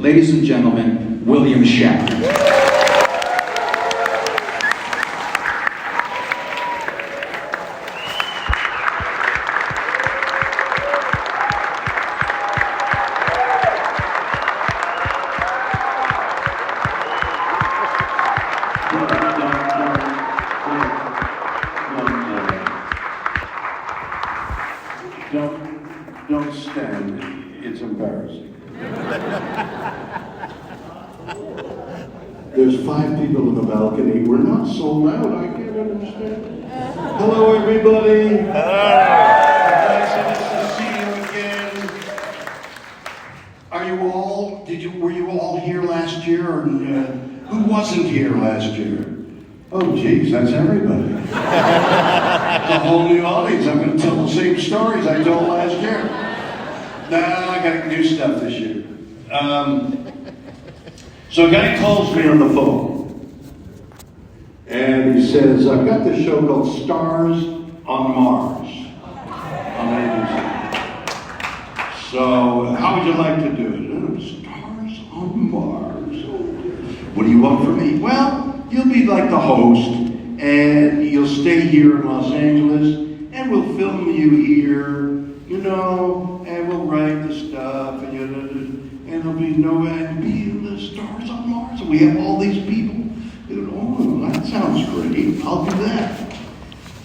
Ladies and gentlemen, William Shatner. Don't stand. It's embarrassing. There's 5 people in the balcony. We're not so loud. I can't understand. Hello, everybody. Nice to see you again. Are you all? Were you all here last year, or who wasn't here last year? Oh, geez, that's everybody. It's a whole new audience. I'm going to tell the same stories I told last year. Nah, I got new stuff this year. So a guy calls me on the phone, and he says, I've got this show called Stars on Mars on ABC. So how would you like to do it? Stars on Mars. What do you want from me? Well, you'll be like the host, and you'll stay here in Los Angeles, and we'll film you here, and we'll write the stuff, and there'll be the stars on Mars, and we have all these people. Oh, that sounds great. I'll do that.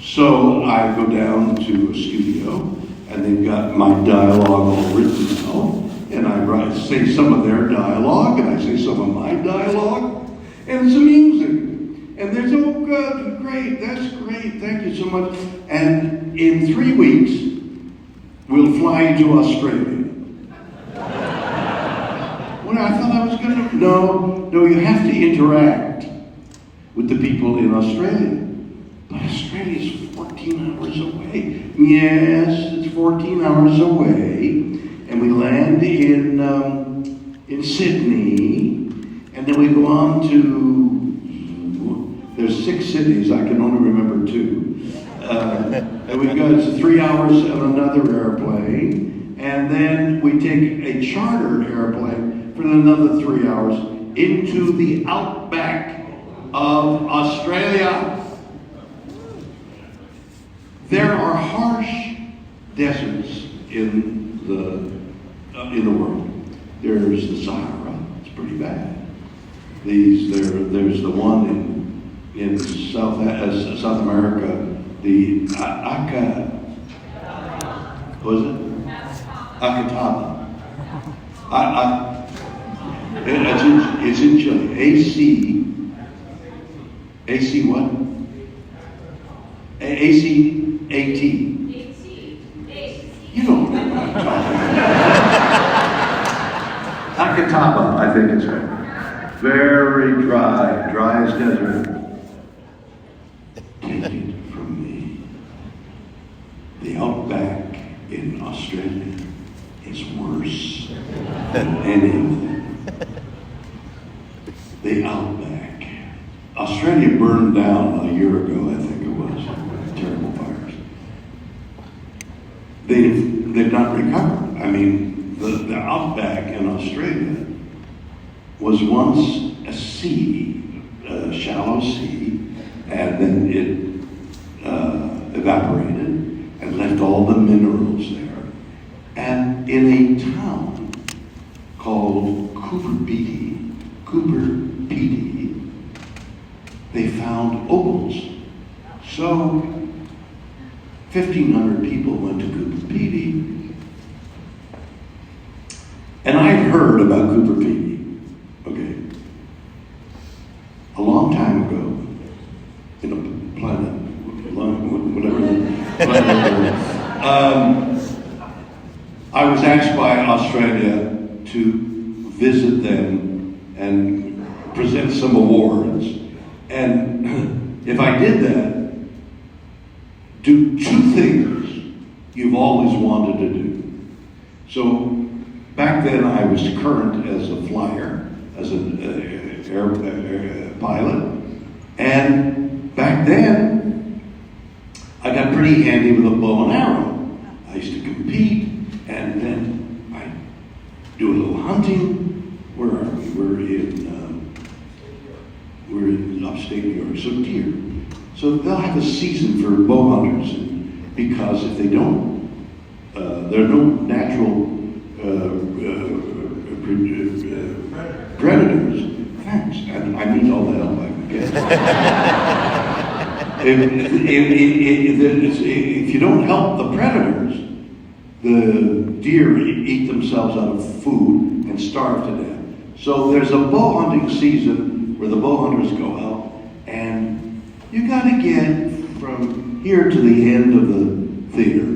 So I go down to a studio, and they've got my dialogue all written now, and I say some of their dialogue, and I say some of my dialogue, and it's amusing. And they're so good, great, that's great, thank you so much. And in 3 weeks, we'll fly to Australia. Well, I thought I was going to. No, you have to interact with the people in Australia. But Australia's 14 hours away. Yes, it's 14 hours away. And we land in Sydney, and then we go on to, there's 6 cities, I can only remember 2. And we go 3 hours on another airplane, and then we take a chartered airplane for another 3 hours into the outback of Australia. There are harsh deserts in the world. There's the Sahara, it's pretty bad. There's the one in South America, the Acataba. It's in Chile. AC what? ACAT. You don't know what I'm talking about. Acataba, I think it's right. Very dry as desert. Take it from me. The outback in Australia is worse than any of them. The outback. Australia burned down a year ago, I think it was. Terrible fires. They've not recovered. I mean, the outback in Australia was once a sea, a shallow sea, and then it evaporated and left all the minerals there. And in a town called Cooper Pedy, they found opals. So 1,500 people went to Cooper Pedy. And I'd heard about Cooper Pedy, okay, a long time ago, in a planet, whatever the planet was. I was asked by Australia to visit them and present some awards. And if I did that, do 2 things you've always wanted to do. So back then I was current as a flyer, as an air pilot. And back then, I got pretty handy with a bow and arrow. I used to compete, and then I'd do a little hunting where we're in upstate New York, so deer. So they'll have a season for bow hunters, because if they don't, there are no natural predators. Thanks, and I need all the help I can get. If you don't help the predators, the deer eat themselves out of food and starve to death. So there's a bow hunting season where the bow hunters go out, and you got to get from here to the end of the theater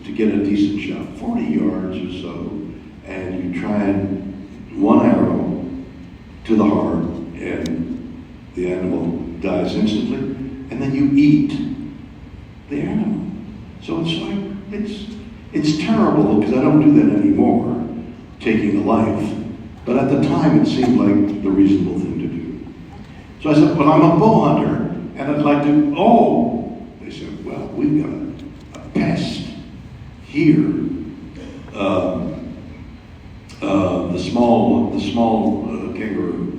to get a decent shot, 40 yards or so, and you try and one arrow to the heart, and the animal dies instantly, and then you eat the animal. So it's like, it's terrible, because I don't do that anymore, taking a life. But at the time, it seemed like the reasonable thing to do. So I said, well, I'm a bow hunter, and I'd like to, they said, well, we've got a pest here. The small kangaroo.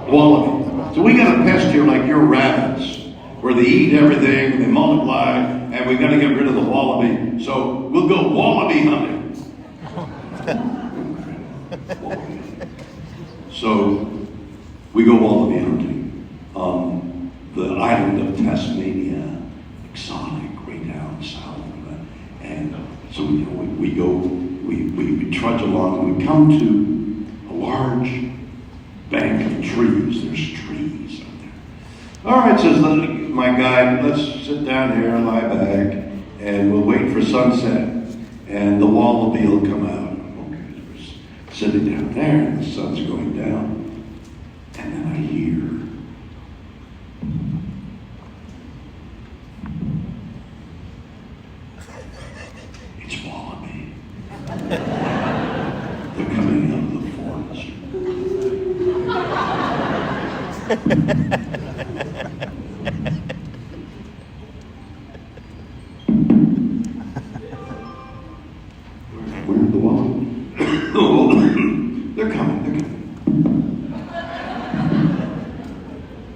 Wallaby. So we got a pest here like your rabbits, where they eat everything, they multiply, and we got to get rid of the wallaby. So we'll go wallaby hunting. So we go wallaby hunting on the island of Tasmania, exotic, way down south. And so we trudge along, and we come to a large bank of trees. There's trees out there. All right, says my guide, let's sit down here, lie back, and we'll wait for sunset, and the wallaby will come out. Okay, we're sitting down there, and the sun's going down, and then I hear it's wallaby. They're coming out of the forest. Where's the wallaby? They're coming.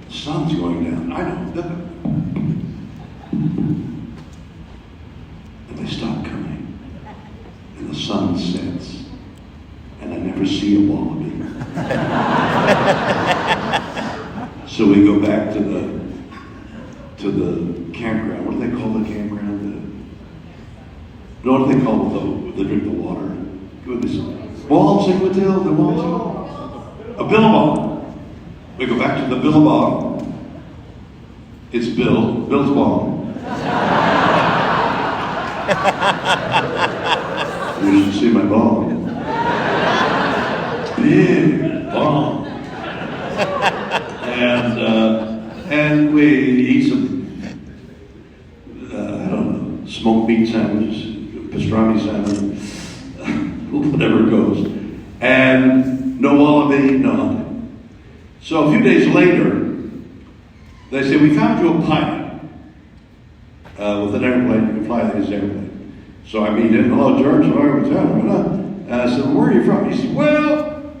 The sun's going down. I know. And they stop coming. And the sun sets. And I never see a wallaby. So we go back to the campground. What do they call the campground? What do they call the drink the water? Goodness. Balls in with the balls? A billabong. We go back to the billabong. It's Bill's bong. You should see my bong. Big bong. And we eat some, smoked meat sandwiches, pastrami sandwiches, whatever it goes. And no wallaby, no nothing. So a few days later, they say, we found you a pilot with an airplane. You can fly this airplane. So I meet him. Hello, George. How are you? And I said, where are you from? He said, well,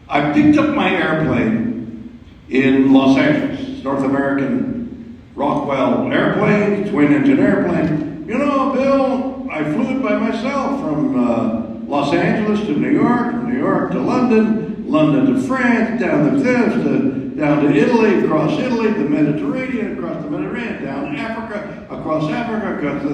I picked up my airplane in Los Angeles. It's North American Rockwell airplane, twin engine airplane. You know, Bill, I flew it by myself from Los Angeles to New York, from New York to London, London to France, down to Italy, across Italy, the Mediterranean, across the Mediterranean, down Africa, across across the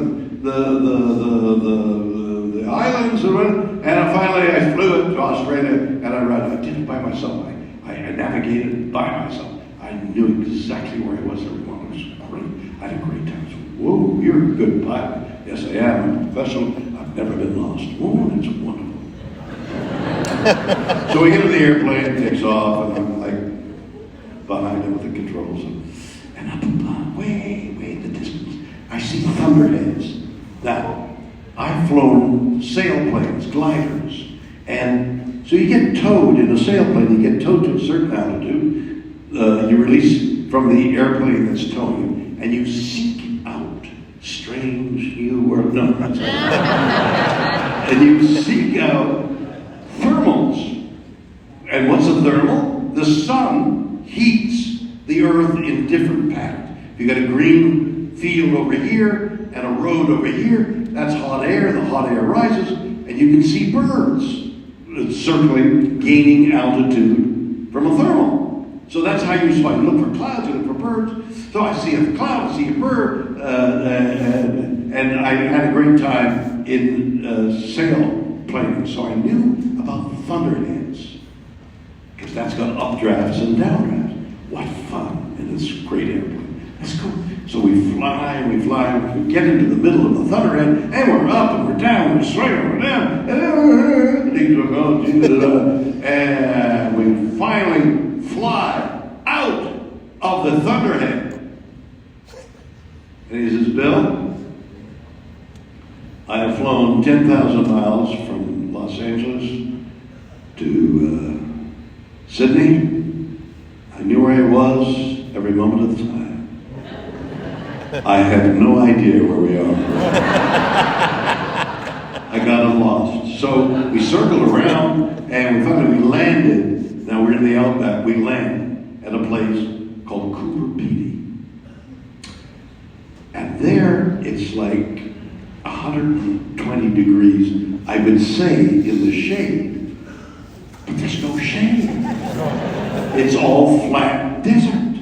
islands, and finally I flew it to Australia, and I did it by myself. I navigated by myself. I knew exactly where I was everyone. It was great. I had a great time. So, whoa, you're a good pilot. Yes, I am. I'm a professional. I've never been lost. Whoa, that's wonderful. So we get in the airplane, it takes off, and I'm like behind it with the controls. And up above, way in the distance, I see thunderheads. Now, I've flown sailplanes, gliders, and so you get towed in a sailplane, you get towed to a certain altitude, you release from the airplane that's towing you, and you seek out strange new world. No, that's not. And you seek out thermals. And what's a thermal? The sun heats the earth in different patterns. If you got a green field over here and a road over here, that's hot air. The hot air rises, and you can see birds circling, gaining altitude from a thermal. So that's how you look for clouds, you look for birds. So I see a cloud, I see a bird, and I had a great time in sail planing. So I knew about thunderheads, because that's got updrafts and downdrafts. What fun in this great airplane. Let's go. So we fly, we get into the middle of the thunderhead, and we're up and we're down, we're straight and we're down, and we finally fly out of the thunderhead. And he says, Bill, I have flown 10,000 miles from Los Angeles to Sydney. I knew where I was every moment of the time. I have no idea where we are. I got lost. So we circled around and we finally landed. Now we're in the outback. We land at a place called Cooper Pedy. And there it's like 120 degrees, I would say, in the shade. But there's no shade. It's all flat desert.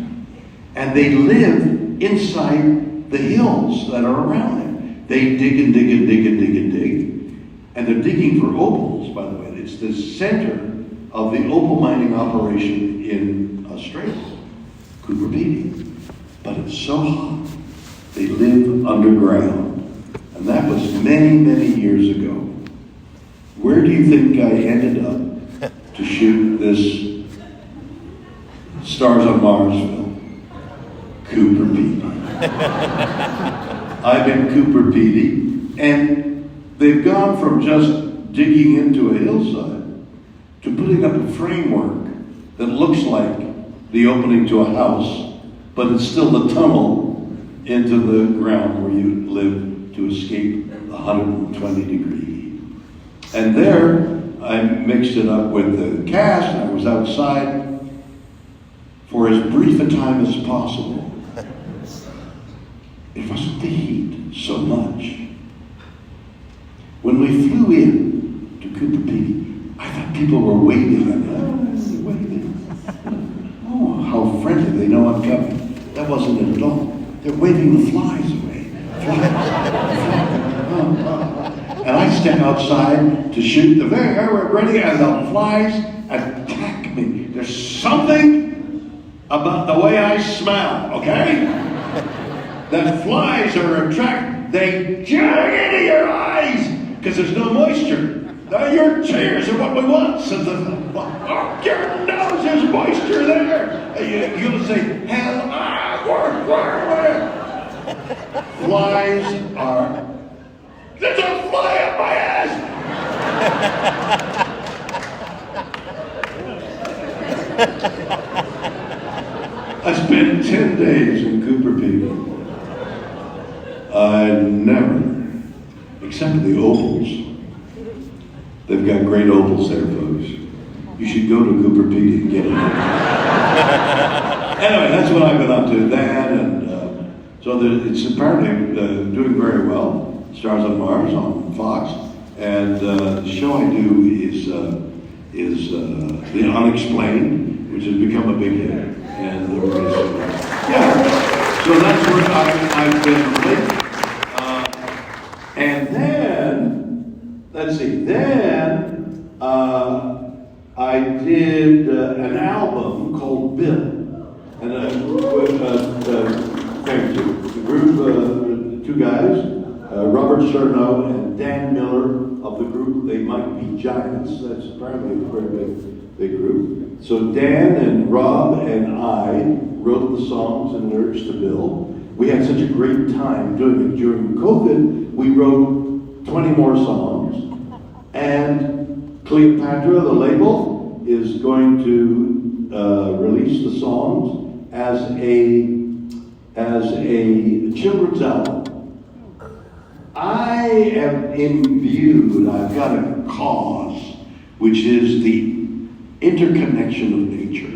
And they live inside the hills that are around them. They dig and dig and dig and dig and dig. And they're digging for opals, by the way. It's the center of the opal mining operation in Australia, Cooper Pedy. But it's so hot, they live underground. And that was many, many years ago. Where do you think I ended up to shoot this Stars on Mars film? Cooper Pedy. I'm in Cooper Pedy, and they've gone from just digging into a hillside to putting up a framework that looks like the opening to a house, but it's still the tunnel into the ground where you live to escape the 120 degree heat. And there, I mixed it up with the cast, and I was outside for as brief a time as possible. It wasn't the heat so much. When we flew in to Cooper Pedy, I thought people were waving at me. Waving. Oh, how friendly, they know I'm coming. That wasn't it at all. They're waving the flies away. And I step outside to shoot the very we're ready, and the flies attack me. There's something about the way I smell, okay? That flies are attracted, they jag into your eyes because there's no moisture. Now your tears are what we want. So your nose, there's moisture there. You'll say, hell, flies are, there's a fly up my ass. I spent 10 days in Cooper Pedy. I never, except for the opals. They've got great opals there, folks. You should go to Cooper Pedy and get it. Anyway, that's what I've been up to. That and so it's apparently doing very well. Stars on Mars on Fox, and the show I do is The Unexplained, which has become a big hit. And yeah, so that's where I've been lately. And then, let's see, I did an album called Bill. And thank you. The group, two guys, Robert Cerno and Dan Miller of the group They Might Be Giants. That's apparently a very big group. So Dan and Rob and I wrote the songs and lyrics to Bill. We had such a great time doing it during COVID. We wrote 20 more songs. And Cleopatra, the label, is going to release the songs as a children's album. I am imbued, I've got a cause, which is the interconnection of nature.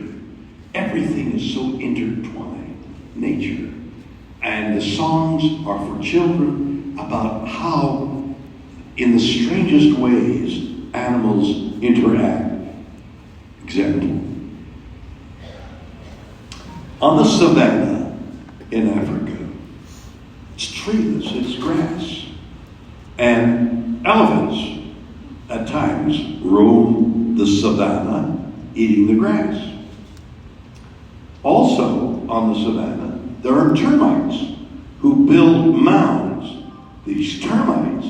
Everything is so intertwined, nature. And the songs are for children about how, in the strangest ways, animals interact. Example. On the savannah in Africa, it's treeless, it's grass. And elephants, at times, roam the savannah eating the grass. Also, on the savannah, there are termites who build mounds. These termites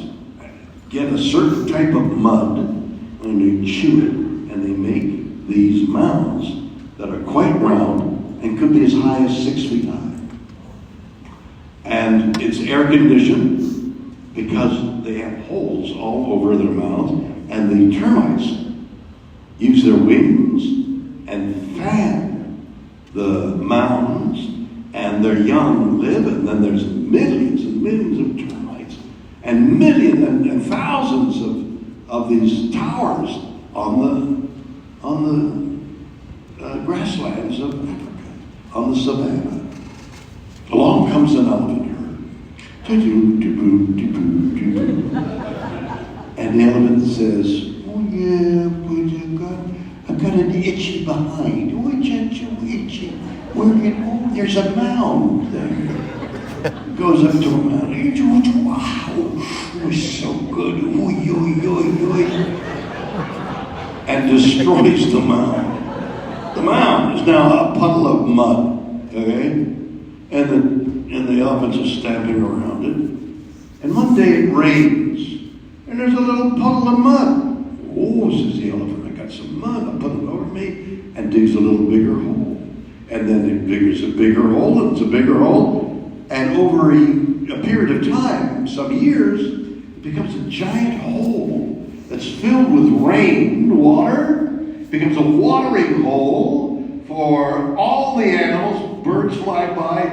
get a certain type of mud and they chew it and they make these mounds that are quite round and could be as high as 6 feet high. And it's air conditioned because they have holes all over their mouths, and the termites use their wings and fan the mounds, and their young live, and then there's millions and millions of termites, and millions and thousands of these towers on the grasslands of Africa, on the savannah. Along comes an elephant herd. And the elephant says, "Oh yeah, but I've got an itchy behind. Oh, itchy. Oh, there's a mound there." Goes up to a mound. Wow, oh, so good. Oy, oy, oy, oy. And destroys the mound. The mound is now a puddle of mud. Okay? And the elephants are stamping around it. And one day it rains, and there's a little puddle of mud. "Oh," says the elephant, "I got some mud. I'll put it over me," and digs a little bigger hole. And then it digs a bigger hole, and it's a bigger hole. And over a period of time, some years, it becomes a giant hole that's filled with rain water. It becomes a watering hole for all the animals. Birds fly by,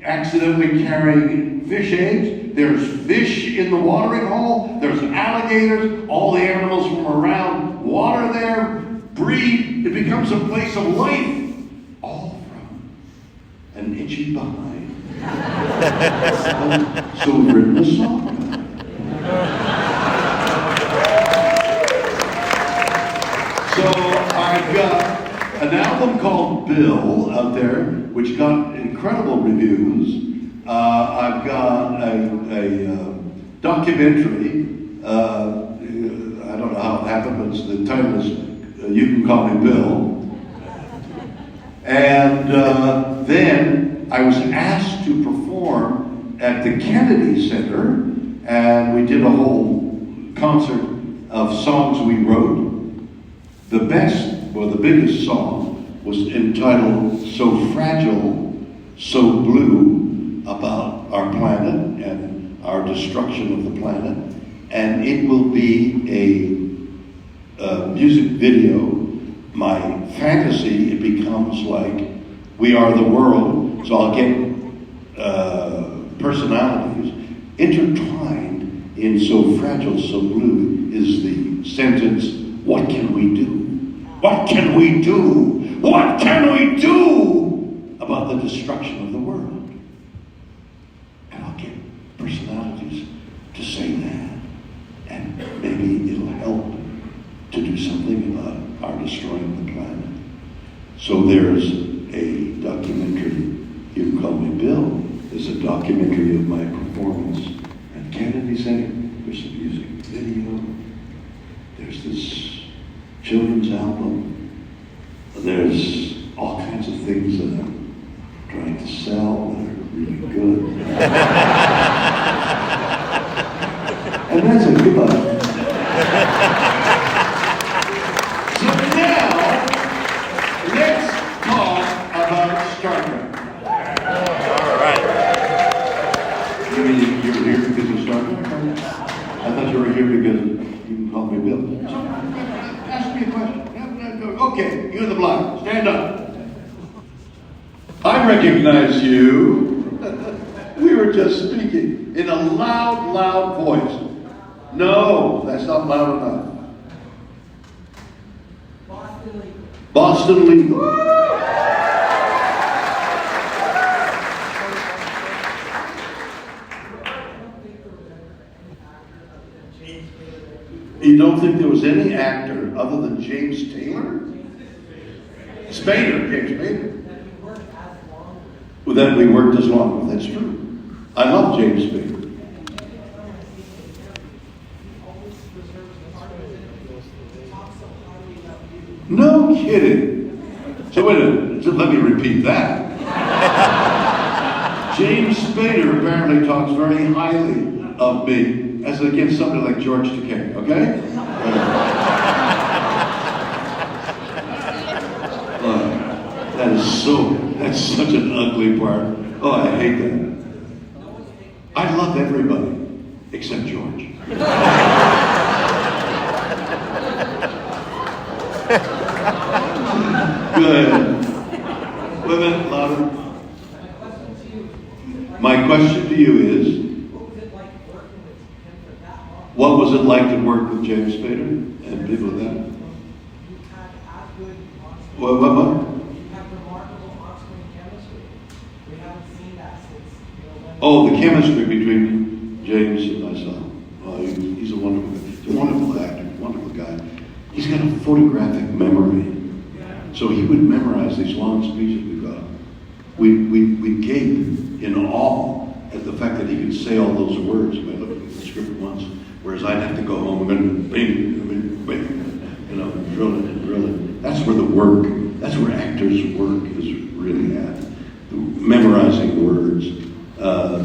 accidentally carrying fish eggs. There's fish in the watering hole. There's alligators. All the animals from around water there, breed. It becomes a place of life. All from an itchy behind. So we've written a song about it. So I've got an album called Bill out there, which got incredible reviews. I've got a documentary. I don't know how it happened, but the title is You Can Call Me Bill. And then I was asked to perform at the Kennedy Center, and we did a whole concert of songs we wrote. The best, or the biggest song was entitled So Fragile, So Blue, about our planet and our destruction of the planet. And it will be a music video. My fantasy, it becomes like We Are the World. So I'll get personalities intertwined in So Fragile, So Blue is the sentence, what can we do? What can we do? What can we do about the destruction of the world? And I'll get personalities to say that, and maybe it'll help to do something about our destroying the planet. So there's a documentary, You Can Call Me Bill. There's a documentary of my performance at Kennedy Center. There's a music video. There's this children's album. There's all kinds of things that I'm trying to sell that are really good. And that's a goodbye. So now, let's talk about Star Trek. All right. You mean you were here because of Star Trek? I thought you were here because You Can Call Me Bill. Ask me a question. Okay, you in the black, stand up. I recognize you. We were just speaking in a loud, loud voice. No, that's not loud enough. Boss Billy. Boston Legal. You don't think there was any actor other than James Taylor? Spader, James Spader. Well, that we worked as long. Well, that's true. I love James Spader. No kidding. So wait a minute, let me repeat that. James Spader apparently talks very highly of me as against somebody like George Takei, okay? That's such an ugly part. Oh, I hate that. I love everybody except George. Good. Women, louder. My question to you is, what was it like to work with James Spader and people like that? What? Oh, the chemistry between James and myself. Oh, he's a wonderful actor, wonderful guy. He's got a photographic memory. So he would memorize these long speeches we got. We'd gape in awe at the fact that he could say all those words. I looked at the script once, whereas I'd have to go home and drill it. That's where that's where actors' work is really at. Memorizing words.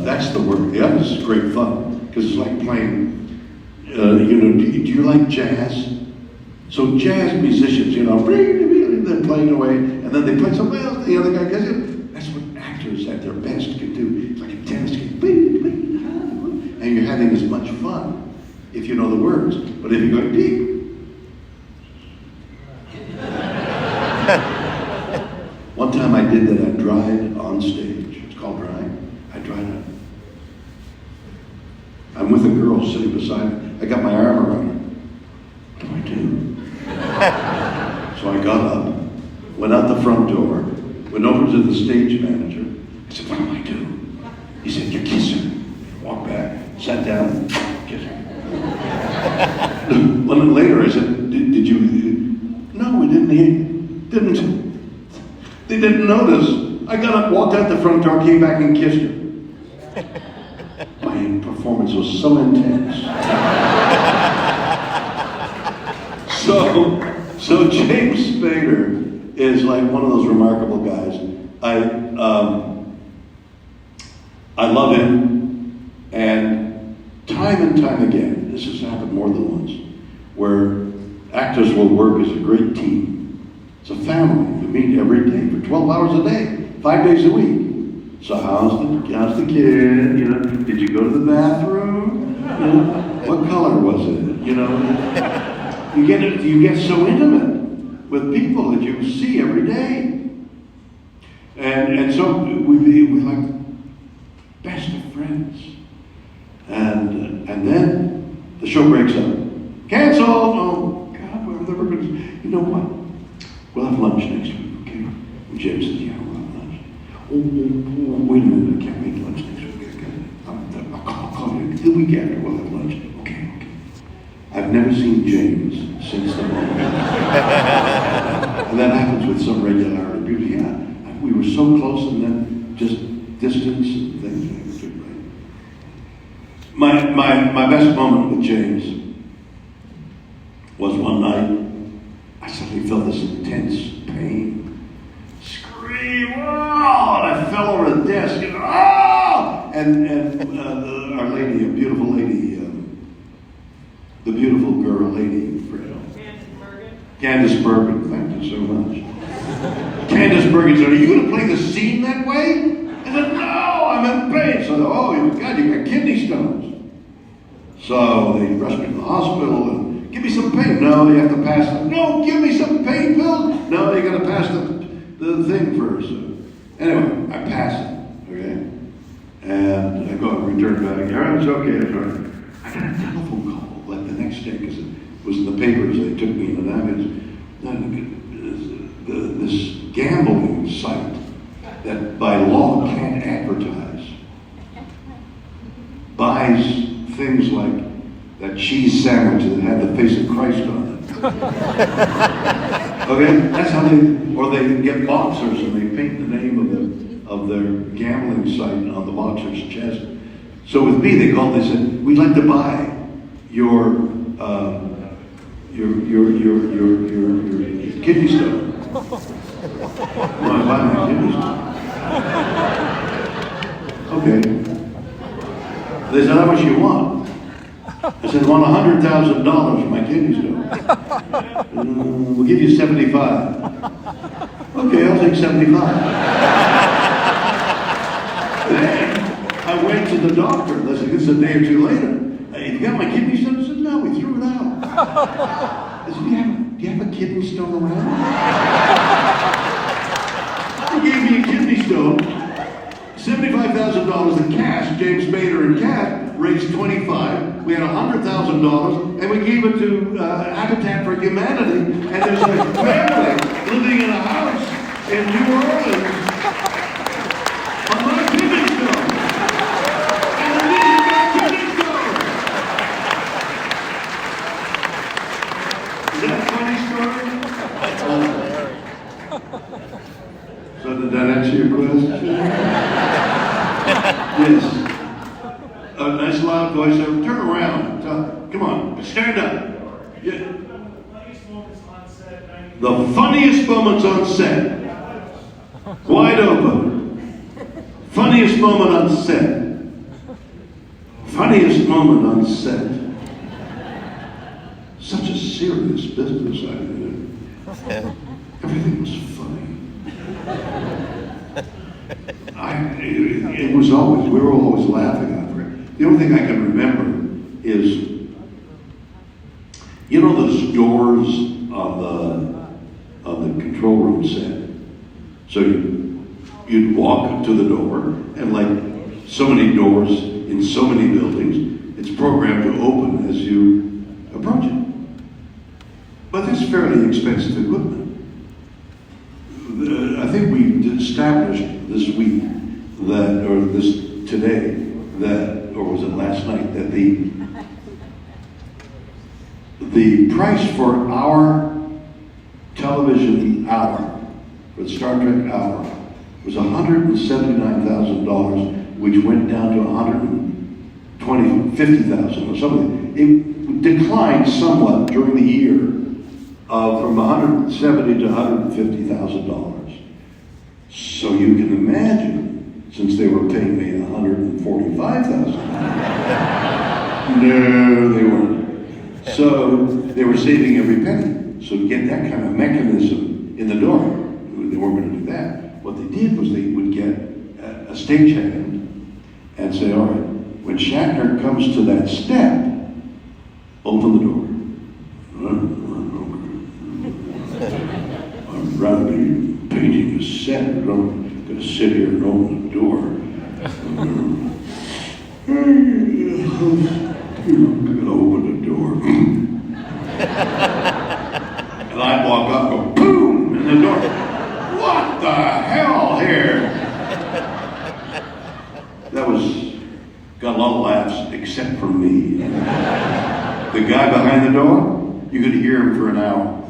That's the work. The other is great fun because it's like playing. Do you like jazz? So jazz musicians, they're playing away, and then they play something else. The other guy gets it. That's what actors at their best can do. It's like a tennis game, and you're having as much fun if you know the words. But if you go deep. One time I did that. I dried on stage. It's called drying. I dried up. I'm with a girl sitting beside me. I got my arm around her. What do I do? So I got up, went out the front door, went over to the stage manager. I said, what do I do? He said, you kiss her. Walked back, sat down, kissed her. A minute later, I said, did you? No, we didn't. They didn't notice. I got up, walked out the front door, came back and kissed her. My performance was so intense. So James Spader is like one of those remarkable guys. I love him, and time again, this has happened more than once, where actors will work as a great team. It's a family. You meet every day for 12 hours a day, 5 days a week. So how's the kid? Did you go to the bathroom? What color was it? You get so intimate with people that you see every day. And so we like best of friends. And then the show breaks up. Cancel! Oh God, we're never gonna. You know what? We'll have lunch next week, okay? And Jim says, yeah, we'll have lunch. Oh, wait a minute, I can't make lunch next week. I'll call you the week after, we'll have lunch. Okay. I've never seen James since the moment. And that happens with some regularity. People, yeah, we were so close and then just distance and things. My best moment with James was one night. I suddenly felt this intense pain. Scream! Oh! And I fell over the desk. Oh! And our lady, a beautiful lady, the beautiful girl, Lady Fredo. Candace Bergen. Thank you so much. Candace Bergen said, are you going to play the scene that way? I said, no, I'm in pain. So, oh, God, you got kidney stones. So they rushed me to the hospital and give me some pain. No, you have to pass them. No, give me some pain pills. No, you got to pass the thing first. Anyway, I pass it, okay? And I go and return back. All right, it's okay, it's all right. I got a telephone call like the next day because it was in the papers. They took me in an ambulance. site that by law can't advertise, buys things like that cheese sandwich that had the face of Christ on it. Okay, that's how or they get boxers and they paint the name of their gambling site on the boxer's chest. So with me, they said, we'd like to buy your kidney stone. You want to buy my kidney stone? Okay. They said, how much you want? I said, I want $100,000 for my kidney stone. We'll give you 75. Okay, I'll take 75. Then I went to the doctor. This is a day or two later. Hey, you got my kidney stone? I said, no, we threw it out. I said, do you have a kidney stone around? He gave me a kidney stone, $75,000 in cash. James Bader in cash raised $25. We had $100,000, and we gave it to Habitat for Humanity. And there's a family living in a house in New Orleans on my kidney stone. And they're using my kidney stone. Is that a funny story? So did that answer your question? Yes. A nice loud voice. Turn around. Come on. Stand up. Yeah. The funniest moments on set. Wide open. Funniest moment on set. Funniest moment on set. Such a serious business I did. Everything was funny. It was always, we were always laughing over it. The only thing I can remember is, you know those doors on the control room set? So you'd walk to the door, and like so many doors in so many buildings, it's programmed to open as you approach it. But that's fairly expensive equipment. I think we established this week that, or this today, that, or was it last night, that the price for our television hour, for the Star Trek hour, was $179,000, which went down to $50,000 or something. It declined somewhat during the year, from $170,000 to $150,000. So you can imagine, since they were paying me $145,000. No, they weren't. So they were saving every penny. So to get that kind of mechanism in the door, they weren't going to do that. What they did was they would get a stagehand and say, all right, when Shatner comes to that step, open the door. I'd rather be painting a set. I'm going to sit here and open the door. I'm going to open the door. And I'd walk up and go, boom, in the door. What the hell here? That got a lot of laughs, except from me. The guy behind the door, you could hear him for an hour.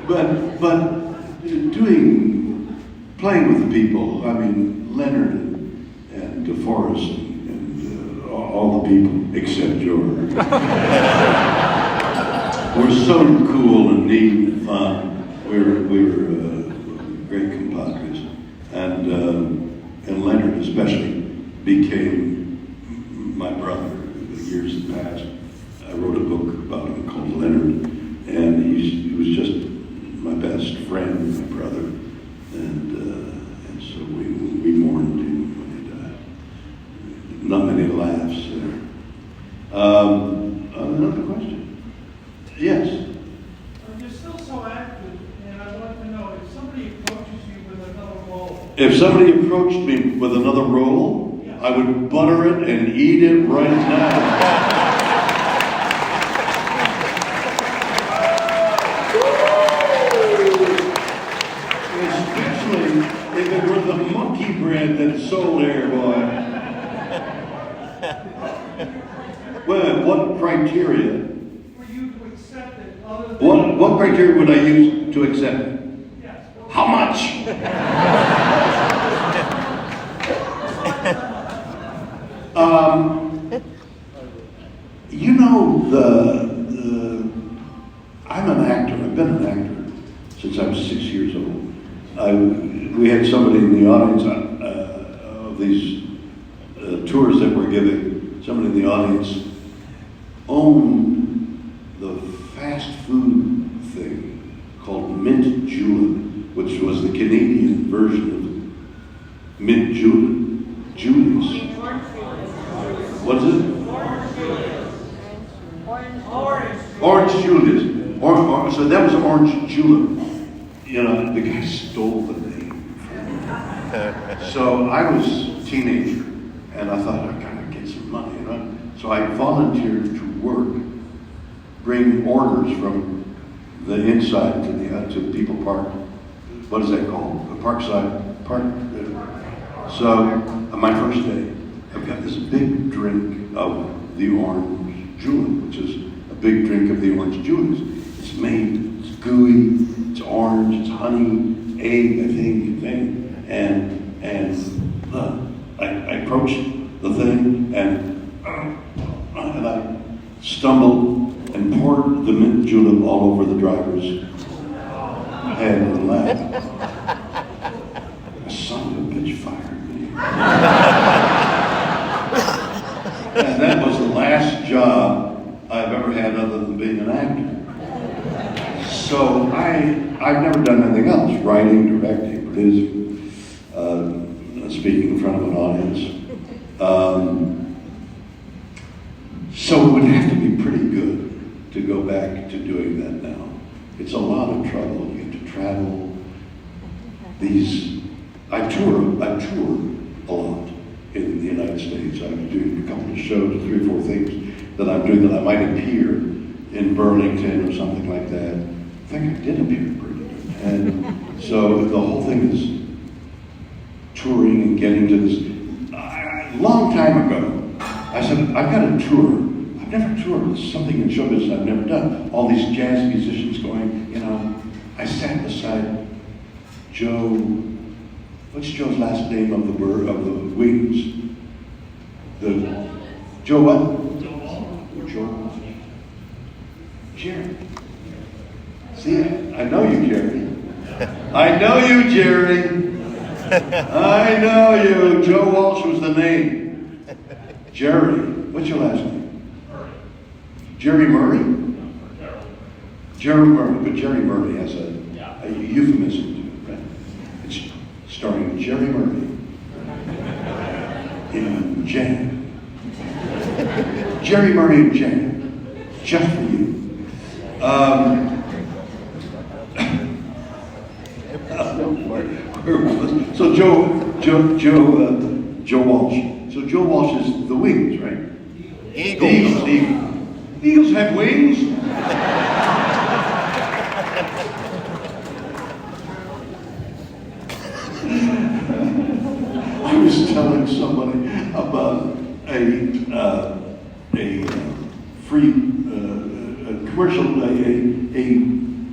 But playing with the people, I mean, Leonard and DeForest and all the people, except George, were so cool and neat and fun. We were great compadres. And Leonard especially became my brother in the years that passed. I wrote a book about him called Leonard, and he was just my best friend, my brother, and so we mourned him when he died. Not many laughs there. Another question? Yes. You're still so active, and I want to know if somebody approaches you with another role. If somebody approached me with another role, Yeah. I would butter it and eat it right now. 'Cause whiskey bread that's sold here, boy. Well, what criteria? For you to accept it, other than... What criteria would I use to accept it? Yes. How much? You know, I'm an actor. I've been an actor since I was 6 years old. We had somebody in the audience of these tours that we're giving. Somebody in the audience owned the fast food thing called Mint Julep, which was the Canadian version of Mint Julep. What is it? Orange Julius. So that was Orange Julep. You know, the guy stole the name. So I was a teenager, and I thought, I gotta get some money, you know? So I volunteered to work, bring orders from the inside to People Park. What is that called? The Parkside Park. So my first day, I've got this big drink of the Orange Julep, which is a big drink of the Orange Julius. It's made, it's gooey, it's orange, it's honey, egg, I think, and I approached the thing and I stumbled and poured the mint julep all over the driver's head and lap. The son of a bitch fired me. And that was the last job I've ever had other than being an actor. So I've never done anything else, writing, directing, producing, speaking in front of an audience. So it would have to be pretty good to go back to doing that now. It's a lot of trouble. You have to travel. I tour a lot in the United States. I'm doing a couple of shows, 3 or 4 things that I'm doing that I might appear in Burlington or something like that. I think I did appear in Burlington. And so the whole thing is touring and getting to this. A long time ago, I said, I've got to tour. I've never toured. It's something in show business I've never done. All these jazz musicians going, you know. I sat beside Joe, what's Joe's last name of the Wings? Joe what? Joe. Jerry. See, I know you, Jerry. I know you, Jerry. I know you. Joe Walsh was the name. Jerry. What's your last name? Jerry Murray? Jerry Murray. But Jerry Murray has a euphemism to it, right? It's starring Jerry Murray in Jam. Jerry Murray in Jam. Just for you. So Joe Walsh. So Joe Walsh is the Wings, right? Eagles. Eagles have wings? I was telling somebody about a free commercial,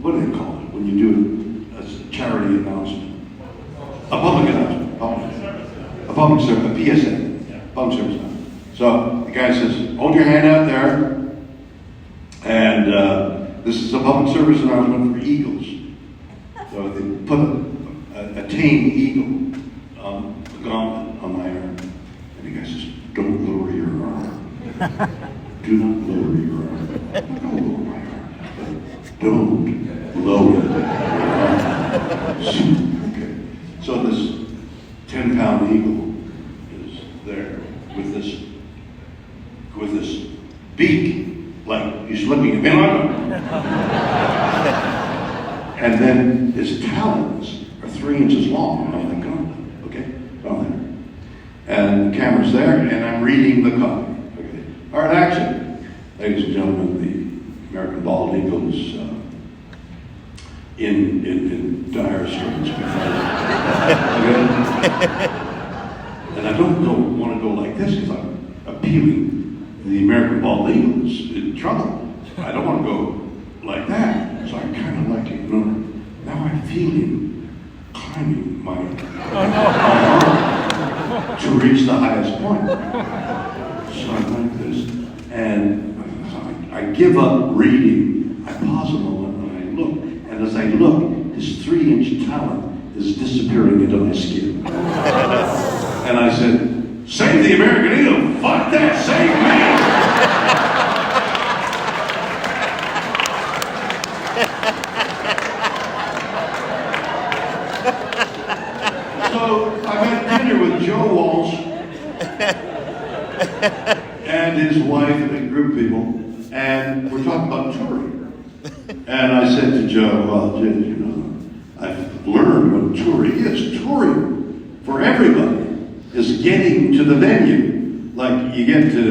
what do they call it when you do a charity announcement? A public announcement. A public service, a PSA. Public service announcement. So the guy says, hold your hand out there, and this is a public service announcement for eagles. So they put a tame eagle on the gauntlet on my arm, and the guy says, don't lower your arm. Do not lower your arm. Don't lower my arm. But don't lower your arm. Okay. So this 10-pound eagle is there with this beak, like he's looking at me. And then his talons are 3 inches long on the gun. Okay? On there. And the camera's there, and I'm reading the copy. Okay. All right, action. Ladies and gentlemen, the American bald eagle is in dire straits. Okay? don't want to go like this because I'm appealing the American bald eagles in trouble. I don't want to go like that. So I kind of like it. Now I feel him climbing my arm to reach the highest point. So I'm like this, and so I give up reading. I pause a moment and I look, and as I look, his 3-inch talon is disappearing into my skin. And I said, "Save the American eagle! Fuck that! Save me!" So I'm at dinner with Joe Walsh and his wife and a group of people, and we're talking about touring. And I said to Joe, "Well, you know, I've learned what touring is. Touring for everybody is getting to the venue. Like you get to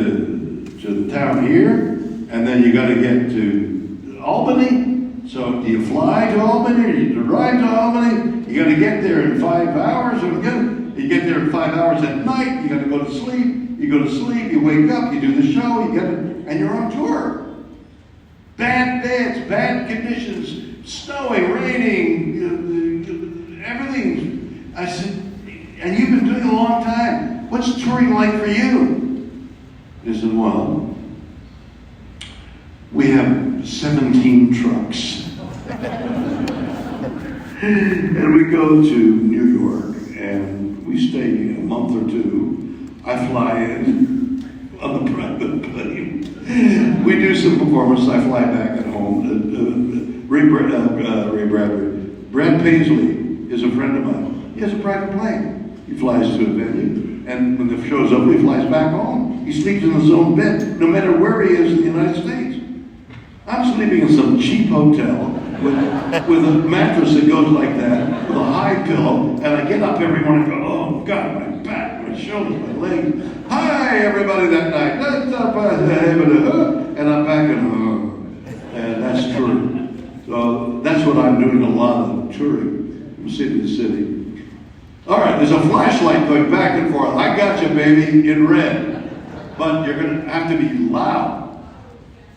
the town here, and then you got to get to Albany. So do you fly to Albany, or do you drive to Albany? You got to get there in 5 hours. Or you get there in 5 hours at night. You got to go to sleep. You go to sleep. You wake up. You do the show. You get it, and you're on tour. Bad beds, bad conditions, snowing, raining, everything." I said, "And you've been doing it a long time. What's touring like for you?" He said, "Well, we have 17 trucks. And we go to New York, and we stay a month or two. I fly in on the private plane. We do some performance. I fly back at home. Ray Bradbury. Brad Paisley is a friend of mine. He has a private plane. He flies to a venue, and when the show's over, he flies back home. He sleeps in his own bed, no matter where he is in the United States. I'm sleeping in some cheap hotel with a mattress that goes like that, with a high pillow, and I get up every morning and go, oh God, my back, my shoulders, my legs. Hi, everybody that night. And I'm back at home. And that's true. So that's what I'm doing, a lot of touring from city to city. All right, there's a flashlight going back and forth. I got you, baby, in red. But you're going to have to be loud.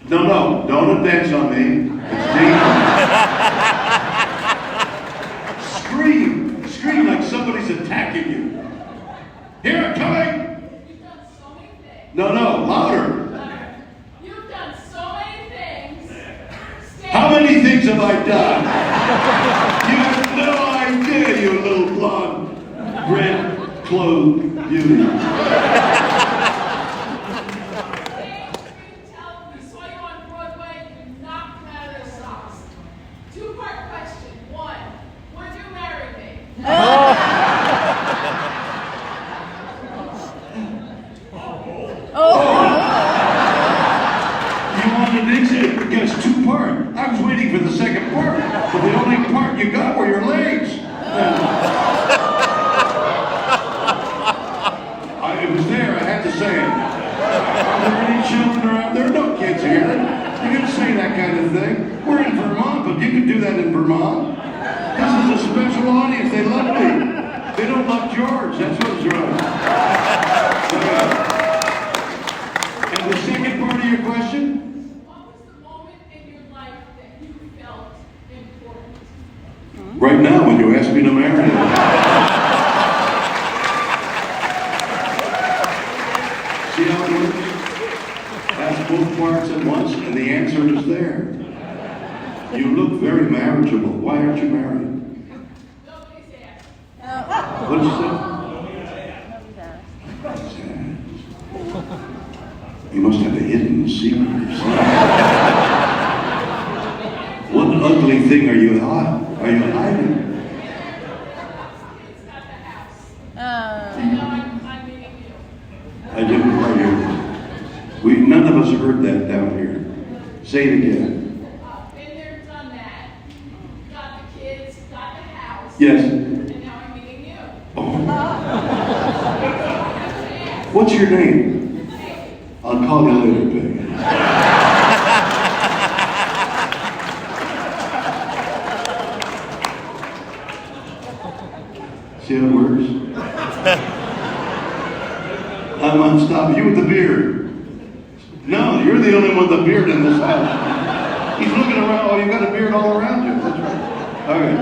No, don't dance on me. It's dangerous. Scream like somebody's attacking you. Here, I'm coming. You've done so many things. No, louder. You've done so many things. How many things have I done? You have no idea, you little blonde, red-clothed beauty. It's two-part. I was waiting for the second part, but the only part you got were your legs. It was there. I had to say it. Are there any children around? There are no kids here. You can say that kind of thing. We're in Vermont, but you can do that in Vermont. This is a special audience. They love me. They don't love George. That's what's wrong. And the second part of your question? Right now, when you ask me to marry you. See how it works? Ask both parts at once, and the answer is there. You look very marriageable. Why aren't you married? Nobody's asked. What did you say? You must have a hidden secret. What ugly thing are you hiding? Are you hiding? I'm meeting you. I didn't hear you. None of us heard that down here. Say it again. Been there, done that. Got the kids, got the house. Yes. And now I'm meeting you. Oh. What's your name? I'll call you later, Peggy. See how it works? I'm unstoppable. You with the beard. No, you're the only one with the beard in this house. He's looking around. Oh, you got a beard all around you. That's right. Okay.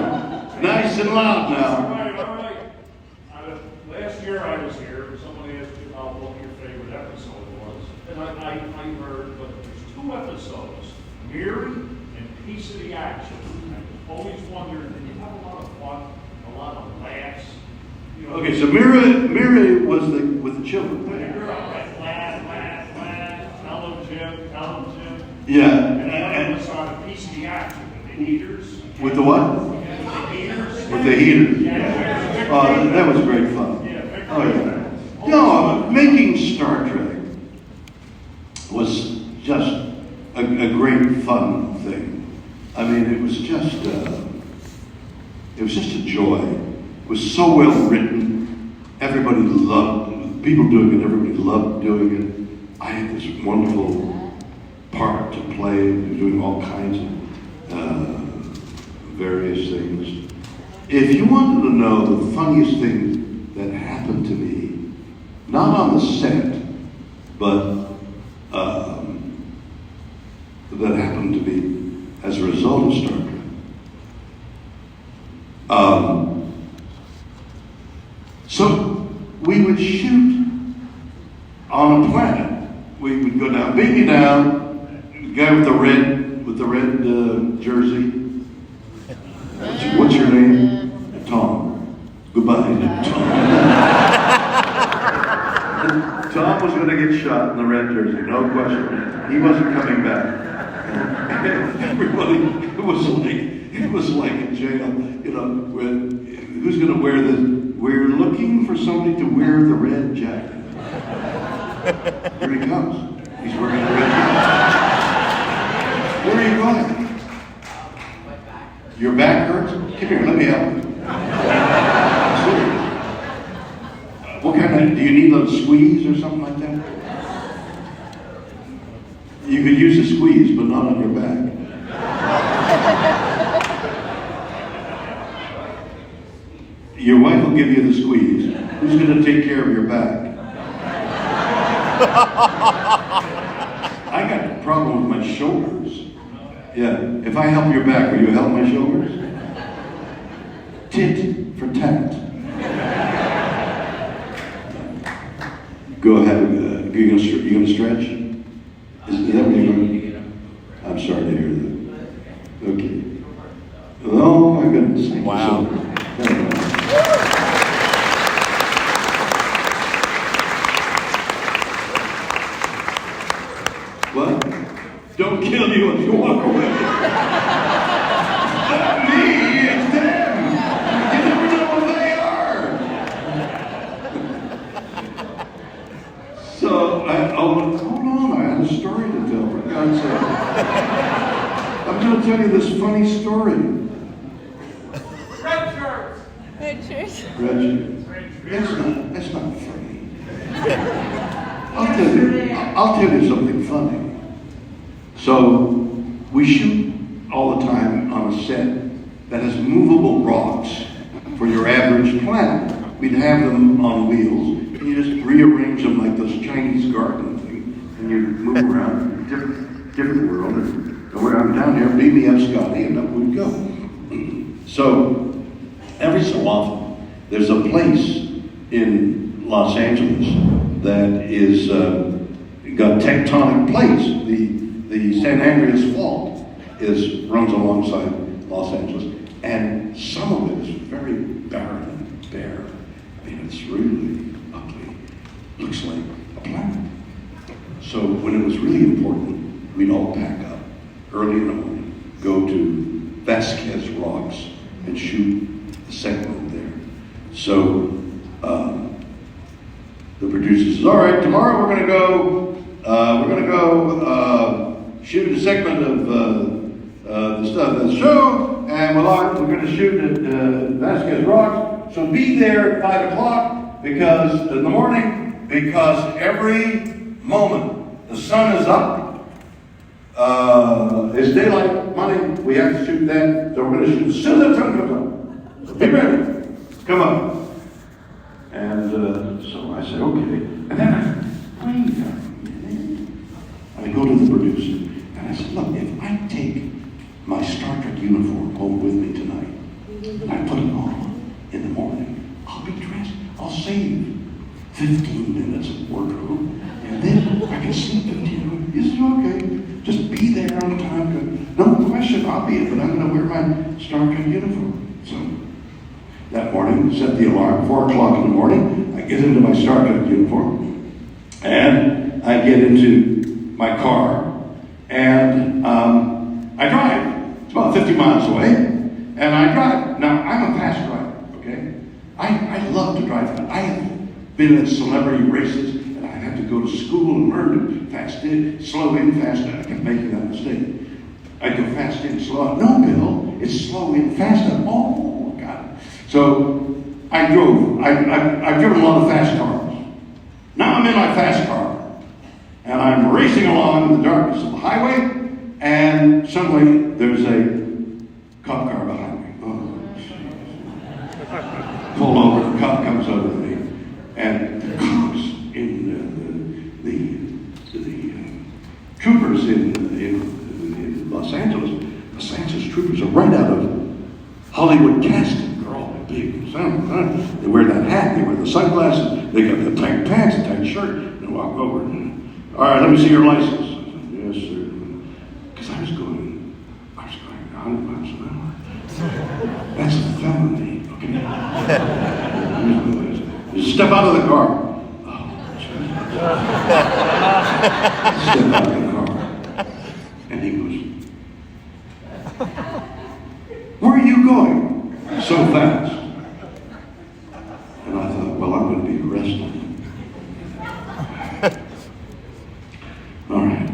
Nice and loud now. All right, all right. Last year I was here, and somebody asked me about what your favorite episode was. And I heard, but there's two episodes, Mary and Piece of the Action. I always wondered, did you have a lot of fun, a lot of laughs? You know, Okay, so Mira was with the children. you're up that laugh, tell them Jim. Yeah. And the other was on a Piece of the Action, with the heaters. With the what? The heaters. With the heaters. Yeah. Oh, that was great fun. Yeah. Oh, yeah. No, making Star Trek was just a great fun thing. I mean, it was just a joy. It was so well written. Everybody loved, people doing it, everybody loved doing it. I had this wonderful part to play, doing all kinds of various things. If you wanted to know the funniest thing that happened to me, not on the set, but that happened to me as a result of Star Trek. So we would shoot on a planet. We would go down, beam you down, the guy with the red jersey. What's your name? Tom. Goodbye, Tom. Tom was going to get shot in the red jersey, no question. He wasn't coming back. Everybody, it was like in jail. You know, who's going to wear this? We're looking for somebody to wear the red jacket. Here he comes. He's wearing the red jacket. Where are you going? Your back hurts? Come here, let me help you. What kind of, do you need a squeeze or something like that? You could use a squeeze, but not on your back. Your wife will give you the squeeze. Who's going to take care of your back? I got a problem with my shoulders. Yeah, if I help your back, will you help my shoulders? Tit for tat. Go ahead. You gonna stretch? Is that what you're doing? I'm sorry to hear that. Okay. Oh my goodness. Thank you so much. What? Don't kill you if you walk away. Not me, it's them. You never know who they are. So, hold on, I had a story to tell, for God's sake. I'm going to tell you this funny story. Red shirts. Reggie, that's not funny. I'll tell you something funny. So, we shoot all the time on a set that has movable rocks for your average planet. We'd have them on wheels, and you just rearrange them like those Chinese garden thing, and you move around different world. And where I'm down here, beam me up, Scotty, and up we'd go. So, every so often, there's a place in Los Angeles that is got tectonic plates. The San Andreas Fault runs alongside Los Angeles, and some of it is very barren and bare. I mean, it's really ugly. Looks like a planet. So when it was really important, we'd all pack up early in the morning, go to Vasquez Rocks, and shoot the segment there. So the producer says, "All right, tomorrow we're going to go shoot a segment of the stuff of the show, and we're going to shoot at Vasquez Rocks. So be there at 5 o'clock because in the morning, because every moment the sun is up, it's daylight, morning. We have to shoot then. So we're going to shoot as soon as the sun comes up. So be ready. Come on." And so I said, "Okay." And then I, wait a minute. I go to the producer, and I said, look, if I take my Star Trek uniform home with me tonight, and I put it on in the morning, I'll be dressed. I'll save 15 minutes of wardrobe, and then I can sleep 15 minutes. Is it okay? Just be there on time. No question, I'll be it, but I'm going to wear my Star Trek uniform. So that morning, set the alarm, 4 o'clock in the morning. I get into my Star Trek uniform, and I get into my car, and I drive. It's about 50 miles away, and I drive. Now, I'm a fast driver, okay? I love to drive. I have been at celebrity races, and I had to go to school and learn to fast in, slow in, fast out. I kept making that mistake. I go fast in, slow out. No, Bill, it's slow in, fast out. Oh, God. So I drove. I've driven a lot of fast cars. Now I'm in my fast car, and I'm racing along in the darkness of the highway, and suddenly there's a cop car behind me. Oh, geez. Pull over, the cop comes over to me, and the cops in the troopers in Los Angeles troopers are right out of Hollywood casting. They're all big. They wear that hat, they wear the sunglasses, they got the tight pants, the tight shirt, and walk over. All right, let me see your license. I said, yes, sir. Because I was going 100 miles an hour. That's a felony, okay? Step out of the car. Oh, step out of the car. And he goes, where are you going so fast? And I thought, well, I'm going to be arrested. All right.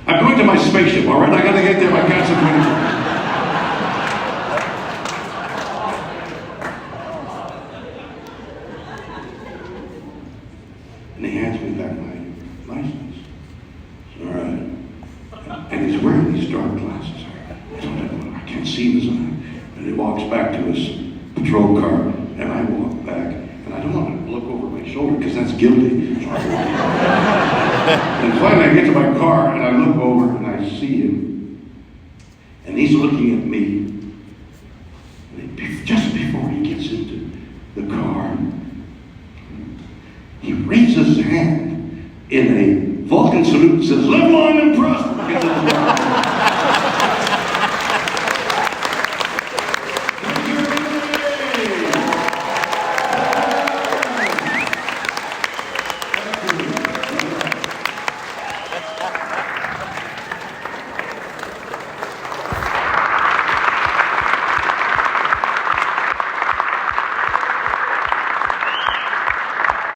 I'm going to my spaceship, all right? I got to get there by concentration. And he hands me back my license. All right. And he's wearing these dark glasses. I can't see his eye. And he walks back to his patrol car, and I walk back, and I don't want to look over my shoulder because that's guilty. And finally I get to my car, and I look over, and I see him, and he's looking at me. And just before he gets into the car, he raises his hand in a Vulcan salute and says, live long and prosper.